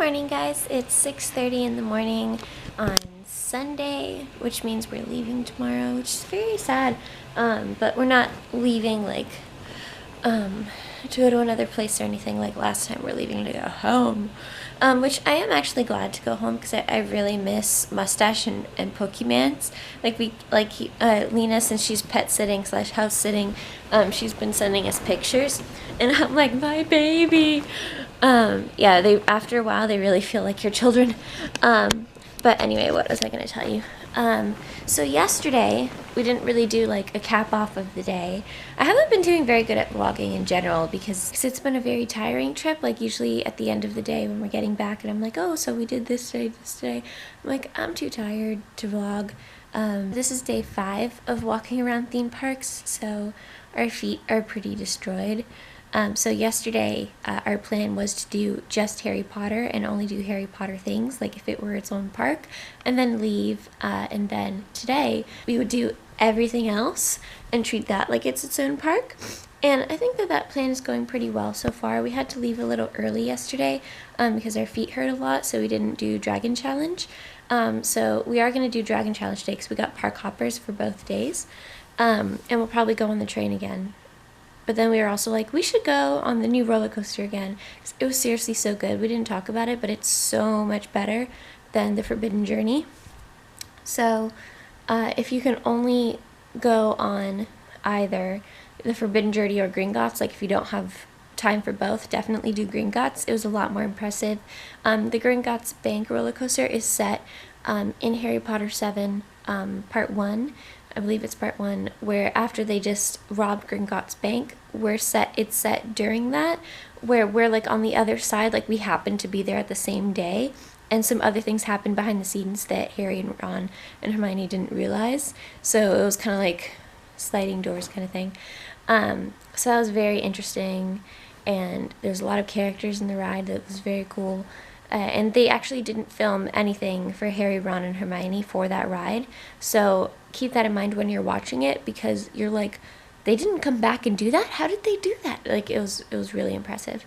morning, guys. It's 6:30 in the morning on Sunday, which means we're leaving tomorrow, which is very sad. But we're not leaving to go to another place or anything like last time. We're leaving to go home, which I am actually glad to go home because I really miss Mustache and Pokemans. Lena, since she's pet sitting / house sitting, she's been sending us pictures, and I'm like, my baby. Yeah, they after a while they really feel like your children. But anyway, what was I going to tell you? So yesterday we didn't really do like a cap off of the day. I haven't been doing very good at vlogging in general because it's been a very tiring trip. Like usually at the end of the day when we're getting back and I'm like, oh, so we did this today. I'm like, I'm too tired to vlog. This is day 5 of walking around theme parks, so our feet are pretty destroyed. So yesterday, our plan was to do just Harry Potter and only do Harry Potter things, like if it were its own park, and then leave. And then today, we would do everything else and treat that like it's its own park. And I think that plan is going pretty well so far. We had to leave a little early yesterday because our feet hurt a lot, so we didn't do Dragon Challenge. So we are going to do Dragon Challenge today because we got park hoppers for both days. And we'll probably go on the train again. But then we were also like, we should go on the new roller coaster again. It was seriously so good. We didn't talk about it, but it's so much better than the Forbidden Journey. So if you can only go on either the Forbidden Journey or Gringotts, like if you don't have time for both, definitely do Gringotts. It was a lot more impressive. The Gringotts Bank roller coaster is set in Harry Potter 7 Part 1. I believe it's part 1, where after they just robbed Gringotts Bank, it's set during that, where we're like on the other side, like we happen to be there at the same day, and some other things happened behind the scenes that Harry and Ron and Hermione didn't realize, so it was kind of like sliding doors kind of thing. So that was very interesting, and there's a lot of characters in the ride that was very cool. And they actually didn't film anything for Harry, Ron, and Hermione for that ride. So keep that in mind when you're watching it, because you're like, they didn't come back and do that? How did they do that? Like, it was really impressive.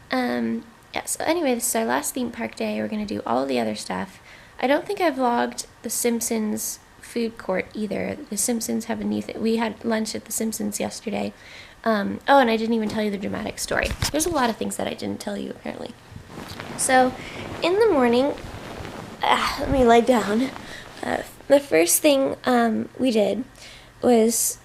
Yeah, so anyway, this is our last theme park day. We're going to do all of the other stuff. I don't think I vlogged the Simpsons food court either. The Simpsons have a new thing. We had lunch at the Simpsons yesterday. Oh, and I didn't even tell you the dramatic story. There's a lot of things that I didn't tell you, apparently. So, in the morning, let me lie down. The first thing we did was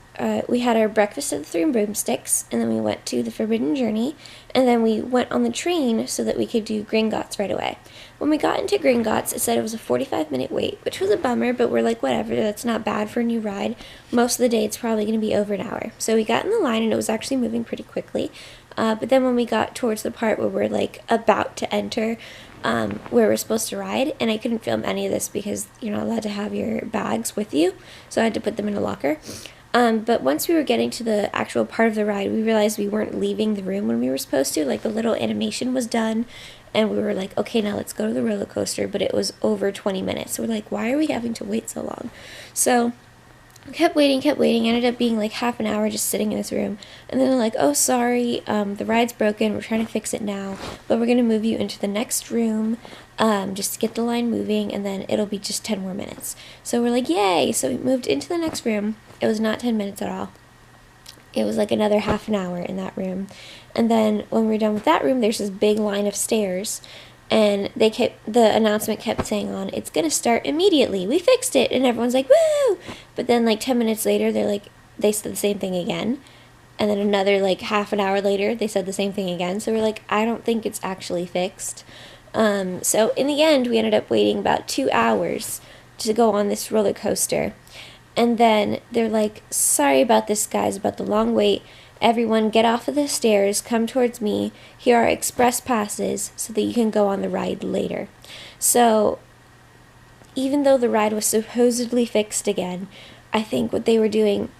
we had our breakfast at the Three Broomsticks, and then we went to the Forbidden Journey, and then we went on the train so that we could do Gringotts right away. When we got into Gringotts, it said it was a 45-minute wait, which was a bummer, but we're like, whatever, that's not bad for a new ride. Most of the day, it's probably going to be over an hour. So we got in the line, and it was actually moving pretty quickly. But then when we got towards the part where we're like about to enter where we're supposed to ride, and I couldn't film any of this because you're not allowed to have your bags with you, so I had to put them in a locker. But once we were getting to the actual part of the ride, we realized we weren't leaving the room when we were supposed to. Like, the little animation was done, and we were like, okay, now let's go to the roller coaster, but it was over 20 minutes. So we're like, why are we having to wait so long? So kept waiting, ended up being like half an hour just sitting in this room, and then they're like, oh, sorry, the ride's broken, we're trying to fix it now, but we're going to move you into the next room just to get the line moving, and then it'll be just 10 more minutes. So we're like, yay! So we moved into the next room. It was not 10 minutes at all. It was like another half an hour in that room, and then when we were done with that room, there's this big line of stairs. And the announcement kept saying on, it's going to start immediately. We fixed it. And everyone's like, woo! But then like 10 minutes later, they said the same thing again. And then another like half an hour later, they said the same thing again. So we're like, I don't think it's actually fixed. So in the end, we ended up waiting about 2 hours to go on this roller coaster. And then they're like, sorry about this, guys, about the long wait. Everyone get off of the stairs, come towards me. Here are express passes so that you can go on the ride later. So even though the ride was supposedly fixed again, I think what they were doing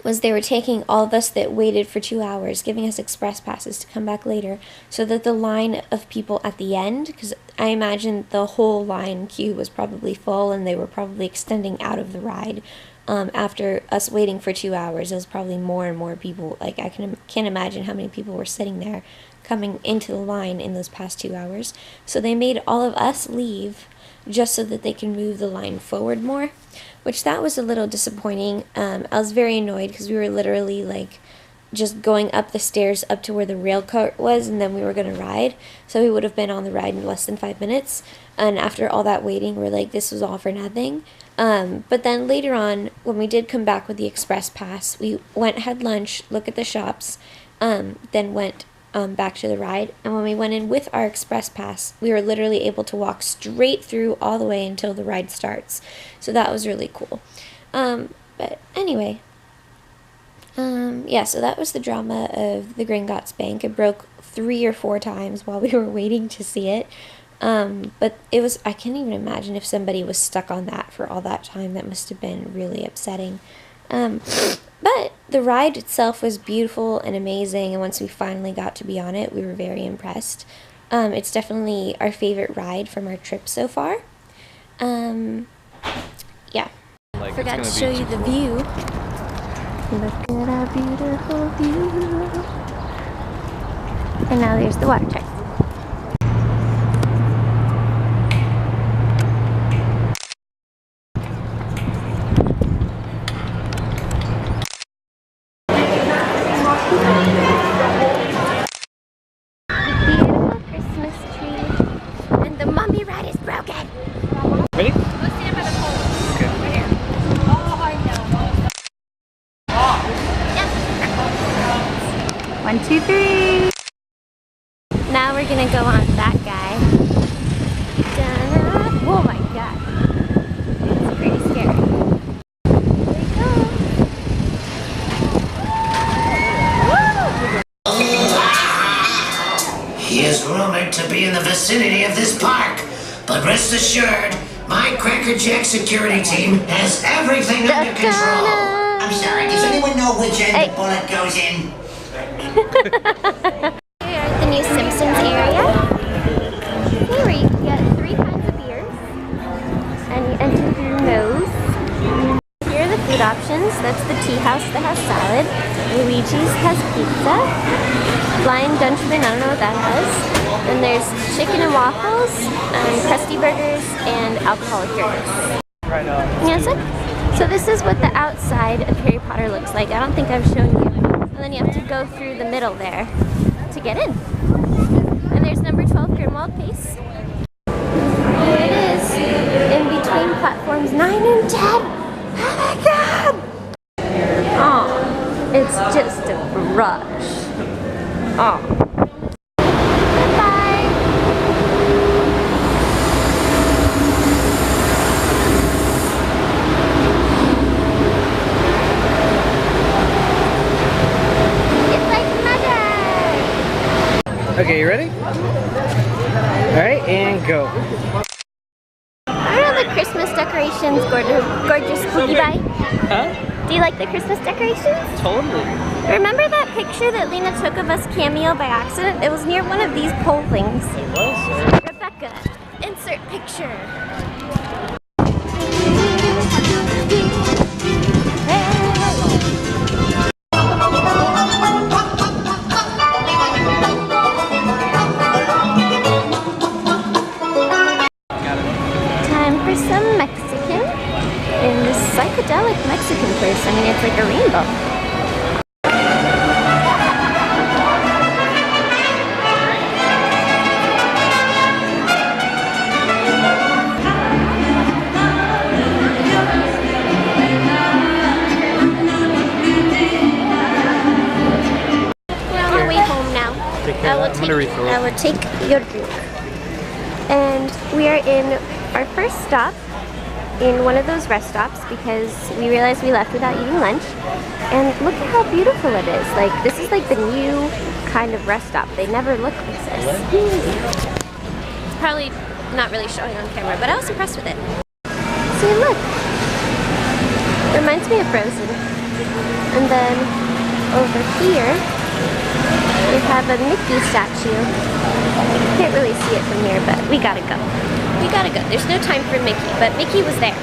was they were taking all of us that waited for 2 hours, giving us express passes to come back later, so that the line of people at the end, because I imagine the whole line queue was probably full and they were probably extending out of the ride. After us waiting for 2 hours, it was probably more and more people. Like, can't imagine how many people were sitting there coming into the line in those past 2 hours. So they made all of us leave just so that they can move the line forward more, which that was a little disappointing. I was very annoyed because we were literally like just going up the stairs up to where the rail cart was, and then we were going to ride. So we would have been on the ride in less than 5 minutes. And after all that waiting, we're like, this was all for nothing. But then later on, when we did come back with the express pass, we went, had lunch, looked at the shops, then went back to the ride. And when we went in with our express pass, we were literally able to walk straight through all the way until the ride starts. So that was really cool. But anyway, yeah, so that was the drama of the Gringotts Bank. It broke 3 or 4 times while we were waiting to see it. But it was, I can't even imagine if somebody was stuck on that for all that time. That must have been really upsetting. But the ride itself was beautiful and amazing, and once we finally got to be on it, we were very impressed. It's definitely our favorite ride from our trip so far. Yeah. Like, forgot to show you the view. Look at our beautiful view. And now there's the water truck. Ready? Let's stand by the pole. Okay. Right here. Oh, I know. Yep. 1, 2, 3. Now we're gonna go on that guy. Ta-da. Oh my god. It's pretty scary. Here we go. He is rumored to be in the vicinity of this park, but rest assured, my Crackerjack security team has everything under control. I'm sorry, does anyone know which end the bullet goes in? We are at the new Simpsons area. Here where you can get 3 kinds of beers, and you enter through your nose. Here are the food options. That's the tea house that has salad. Luigi's has pizza. Flying Dutchman, I don't know what that has. And there's chicken and waffles, crusty burgers, and alcoholic drinks. Right on. Yes, so this is what the outside of Harry Potter looks like. I don't think I've shown you. And then you have to go through the middle there to get in. And there's number 12 Grimwald Pace. Here it is, in between platforms 9 and 10. Oh my god! Oh, it's just a rush. Oh. Okay, you ready? Alright, and go. Are the Christmas decorations gorgeous spooky bye? Huh? Do you like the Christmas decorations? Totally. Remember that picture that Lena took of us cameo by accident? It was near one of these pole things. It was. Rebecca, insert picture. Some Mexican in this psychedelic Mexican place. I mean, it's like a rainbow. We're on our way home now. I will take your drink. And we are in our first stop in one of those rest stops because we realized we left without eating lunch. And look at how beautiful it is. Like, this is like the new kind of rest stop. They never look like this. It's probably not really showing on camera, but I was impressed with it. See, look. Reminds me of Frozen. And then over here, we have a Mickey statue. Can't really see it from here, but we gotta go. We gotta go. There's no time for Mickey, but Mickey was there.